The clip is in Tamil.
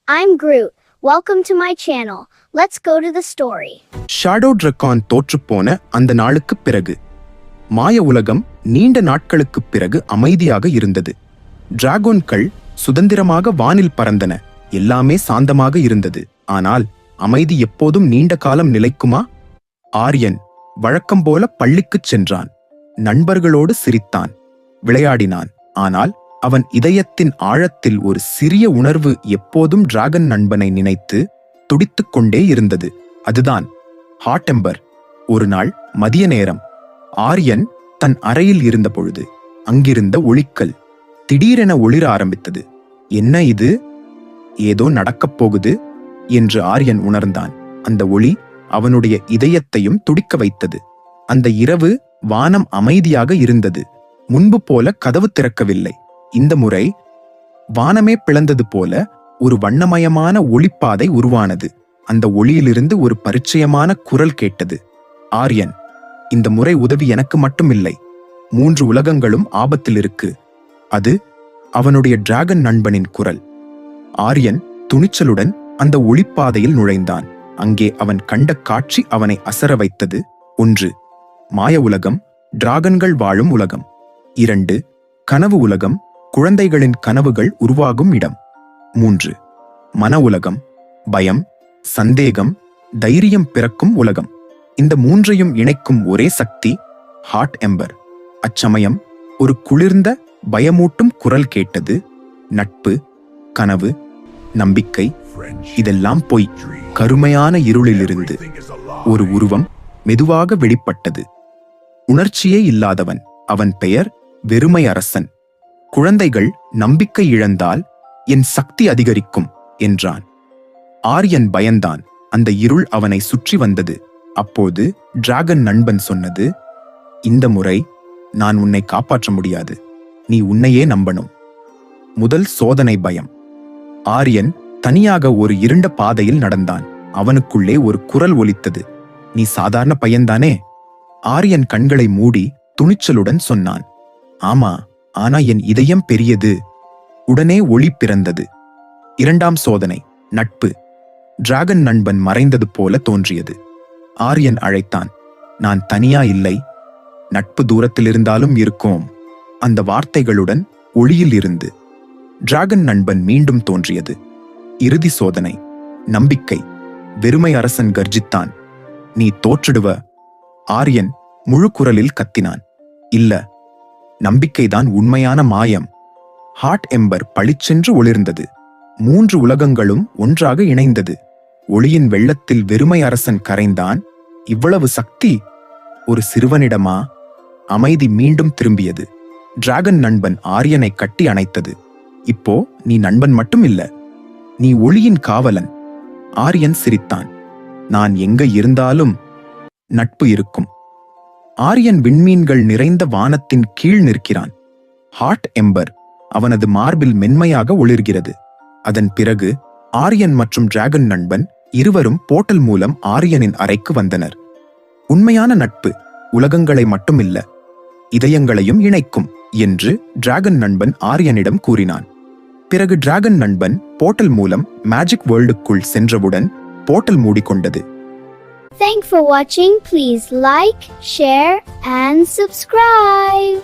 I'm Groot. Welcome to my channel. Let's go to the story. Shadow dragon தோற்றுப்போன அந்த நாளுக்குப் பிறகு மாய உலகம் நீண்ட நாட்களுக்குப் பிறகு அமைதியாக இருந்தது. டிராகோன்கள் சுதந்திரமாக வானில் பறந்தன. எல்லாமே சாந்தமாக இருந்தது. ஆனால் அமைதி எப்போதும் நீண்ட காலம் நிலைக்குமா? ஆரியன் வழக்கம் போல பள்ளிக்குச் சென்றான். நண்பர்களோடு சிரித்தான், விளையாடினான். ஆனால் அவன் இதயத்தின் ஆழத்தில் ஒரு சிறிய உணர்வு எப்போதும் டிராகன் நண்பனை நினைத்து துடித்துக் கொண்டே இருந்தது. அதுதான் ஹாட் எம்பர். ஒரு நாள் மதிய நேரம் ஆரியன் தன் அறையில் இருந்த பொழுது அங்கிருந்த ஒளிக்கல் திடீரென ஒளிர ஆரம்பித்தது. என்ன இது? ஏதோ நடக்கப் போகுது என்று ஆரியன் உணர்ந்தான். அந்த ஒளி அவனுடைய இதயத்தையும் துடிக்க வைத்தது. அந்த இரவு வானம் அமைதியாக இருந்தது. முன்பு போல கதவு திறக்கவில்லை. இந்த முறை வானமே பிளந்தது போல ஒரு வண்ணமயமான ஒளிப்பாதை உருவானது. அந்த ஒளியிலிருந்து ஒரு பரிச்சயமான குரல் கேட்டது. ஆரியன், இந்த முறை உதவி எனக்கு மட்டுமில்லை. 3 உலகங்களும் ஆபத்தில் இருக்கு. அது அவனுடைய டிராகன் நண்பனின் குரல். ஆரியன் துணிச்சலுடன் அந்த ஒளிப்பாதையில் நுழைந்தான். அங்கே அவன் கண்ட காட்சி அவனை அசர வைத்தது. 1. மாய உலகம், டிராகன்கள் வாழும் உலகம். 2. கனவு உலகம், குழந்தைகளின் கனவுகள் உருவாகும் இடம். 3. மன உலகம், பயம், சந்தேகம், தைரியம் பிறக்கும் உலகம். இந்த 3ஐயும் இணைக்கும் ஒரே சக்தி ஹாட் எம்பர். அச்சமயம் ஒரு குளிர்ந்த பயமூட்டும் குரல் கேட்டது. நட்பு, கனவு, நம்பிக்கை இதெல்லாம் பொய். கருமையான இருளிலிருந்து ஒரு உருவம் மெதுவாக வெளிப்பட்டது. உணர்ச்சியே இல்லாதவன். அவன் பெயர் வெறுமை அரசன். குழந்தைகள் நம்பிக்கை இழந்தால் என் சக்தி அதிகரிக்கும் என்றான். ஆரியன் பயந்தான். அந்த இருள் அவனை சுற்றி வந்தது. அப்போது டிராகன் நண்பன் சொன்னது, இந்த முறை நான் உன்னை காப்பாற்ற முடியாது. நீ உன்னையே நம்பணும். முதல் சோதனை பயம். ஆரியன் தனியாக ஒரு இருண்ட பாதையில் நடந்தான். அவனுக்குள்ளே ஒரு குரல் ஒலித்தது. நீ சாதாரண பையன்தானே? ஆரியன் கண்களை மூடி துணிச்சலுடன் சொன்னான், ஆமா, ஆனா என் இதயம் பெரியது. உடனே ஒளி பிறந்தது. 2ஆம் சோதனை நட்பு. டிராகன் நண்பன் மறைந்தது போல தோன்றியது. ஆரியன் அழைத்தான், நான் தனியா இல்லை, நட்பு தூரத்தில் இருந்தாலும் இருக்கோம். அந்த வார்த்தைகளுடன் ஒளியில் இருந்து டிராகன் நண்பன் மீண்டும் தோன்றியது. இறுதி சோதனை நம்பிக்கை. வெறுமை அரசன் கர்ஜித்தான், நீ தோற்றிடுவ. ஆரியன் முழு குரலில் கத்தினான், இல்ல, நம்பிக்கைதான் உண்மையான மாயம். ஹாட் எம்பர் பளிச்சென்று ஒளிர்ந்தது. 3 உலகங்களும் ஒன்றாக இணைந்தது. ஒளியின் வெள்ளத்தில் வெறுமை அரசன் கரைந்தான். இவ்வளவு சக்தி ஒரு சிறுவனிடமா? அமைதி மீண்டும் திரும்பியது. டிராகன் நண்பன் ஆரியனை கட்டி அணைத்தது. இப்போ நீ நண்பன் மட்டும் இல்ல, நீ ஒளியின் காவலன். ஆரியன் சிரித்தான், நான் எங்க இருந்தாலும் நட்பு இருக்கும். ஆரியன் விண்மீன்கள் நிறைந்த வானத்தின் கீழ் நிற்கிறான். ஹாட் எம்பர் அவனது மார்பில் மென்மையாக ஒளிர்கிறது. அதன் பிறகு ஆரியன் மற்றும் டிராகன் நண்பன் இருவரும் போர்ட்டல் மூலம் ஆரியனின் அறைக்கு வந்தனர். உண்மையான நட்பு உலகங்களை மட்டுமில்ல, இதயங்களையும் இணைக்கும் என்று டிராகன் நண்பன் ஆரியனிடம் கூறினான். பிறகு டிராகன் நண்பன் போர்ட்டல் மூலம் மேஜிக் வேர்ல்டுக்குள் சென்றவுடன் portal மூடிக்கொண்டது. Thanks for watching. Please like, share, and subscribe.